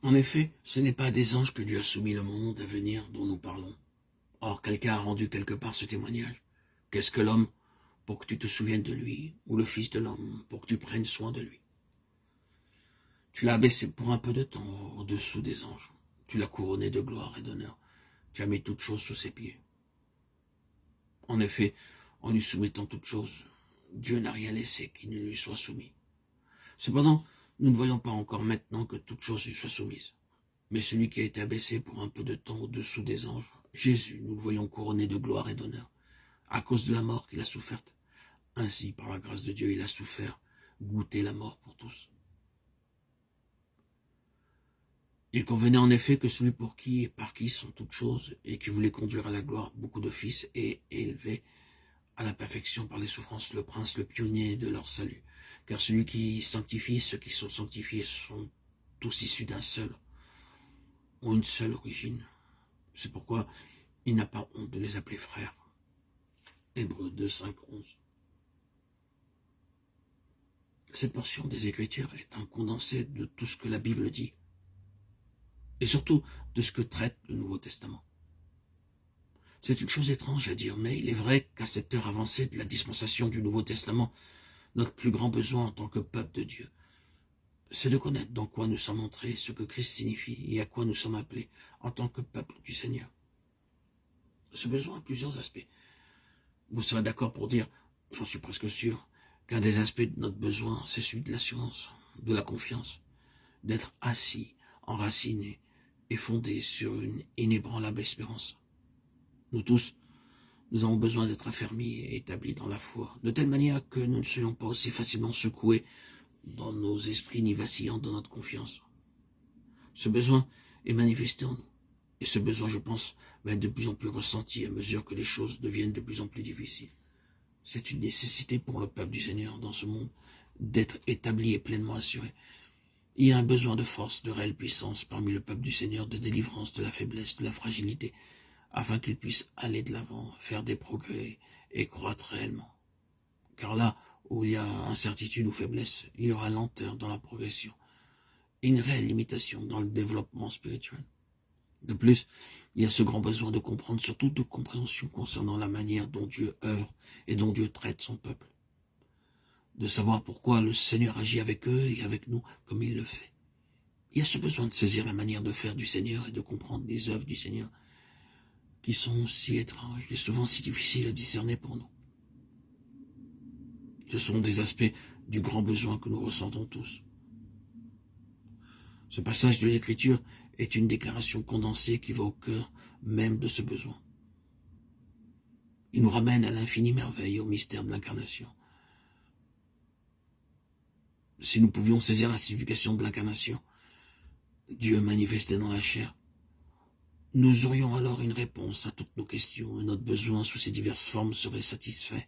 En effet, ce n'est pas à des anges que Dieu a soumis le monde à venir dont nous parlons. Or, quelqu'un a rendu quelque part ce témoignage. Qu'est-ce que l'homme pour que tu te souviennes de lui, ou le Fils de l'homme pour que tu prennes soin de lui? Tu l'as abaissé pour un peu de temps au-dessous des anges. Tu l'as couronné de gloire et d'honneur. Tu as mis toutes choses sous ses pieds. En effet, en lui soumettant toutes choses, Dieu n'a rien laissé qui ne lui soit soumis. Cependant, nous ne voyons pas encore maintenant que toutes choses lui soient soumises. Mais celui qui a été abaissé pour un peu de temps au-dessous des anges, Jésus, nous le voyons couronné de gloire et d'honneur, à cause de la mort qu'il a soufferte. Ainsi, par la grâce de Dieu, il a souffert, goûté la mort pour tous. Il convenait en effet que celui pour qui et par qui sont toutes choses, et qui voulait conduire à la gloire beaucoup de fils, et élever à la perfection par les souffrances le prince, le pionnier de leur salut. Car celui qui sanctifie, ceux qui sont sanctifiés sont tous issus d'un seul, ont une seule origine. C'est pourquoi il n'a pas honte de les appeler frères. Hébreux 2, 5, 11. Cette portion des Écritures est un condensé de tout ce que la Bible dit, et surtout de ce que traite le Nouveau Testament. C'est une chose étrange à dire, mais il est vrai qu'à cette heure avancée de la dispensation du Nouveau Testament, notre plus grand besoin en tant que peuple de Dieu, c'est de connaître dans quoi nous sommes entrés, ce que Christ signifie et à quoi nous sommes appelés en tant que peuple du Seigneur. Ce besoin a plusieurs aspects. Vous serez d'accord pour dire, j'en suis presque sûr, qu'un des aspects de notre besoin, c'est celui de l'assurance, de la confiance, d'être assis, enraciné et fondé sur une inébranlable espérance. Nous tous, nous avons besoin d'être affermis et établis dans la foi, de telle manière que nous ne soyons pas aussi facilement secoués dans nos esprits ni vacillants dans notre confiance. Ce besoin est manifesté en nous. Et ce besoin, je pense, va être de plus en plus ressenti à mesure que les choses deviennent de plus en plus difficiles. C'est une nécessité pour le peuple du Seigneur dans ce monde d'être établi et pleinement assuré. Il y a un besoin de force, de réelle puissance parmi le peuple du Seigneur, de délivrance de la faiblesse, de la fragilité, afin qu'il puisse aller de l'avant, faire des progrès et croître réellement. Car là où il y a incertitude ou faiblesse, il y aura lenteur dans la progression et une réelle limitation dans le développement spirituel. De plus, il y a ce grand besoin de comprendre, surtout de compréhension concernant la manière dont Dieu œuvre et dont Dieu traite son peuple. De savoir pourquoi le Seigneur agit avec eux et avec nous comme il le fait. Il y a ce besoin de saisir la manière de faire du Seigneur et de comprendre les œuvres du Seigneur qui sont si étranges et souvent si difficiles à discerner pour nous. Ce sont des aspects du grand besoin que nous ressentons tous. Ce passage de l'Écriture est une déclaration condensée qui va au cœur même de ce besoin. Il nous ramène à l'infinie merveille et au mystère de l'incarnation. Si nous pouvions saisir la signification de l'incarnation, Dieu manifesté dans la chair, nous aurions alors une réponse à toutes nos questions et notre besoin sous ces diverses formes serait satisfait.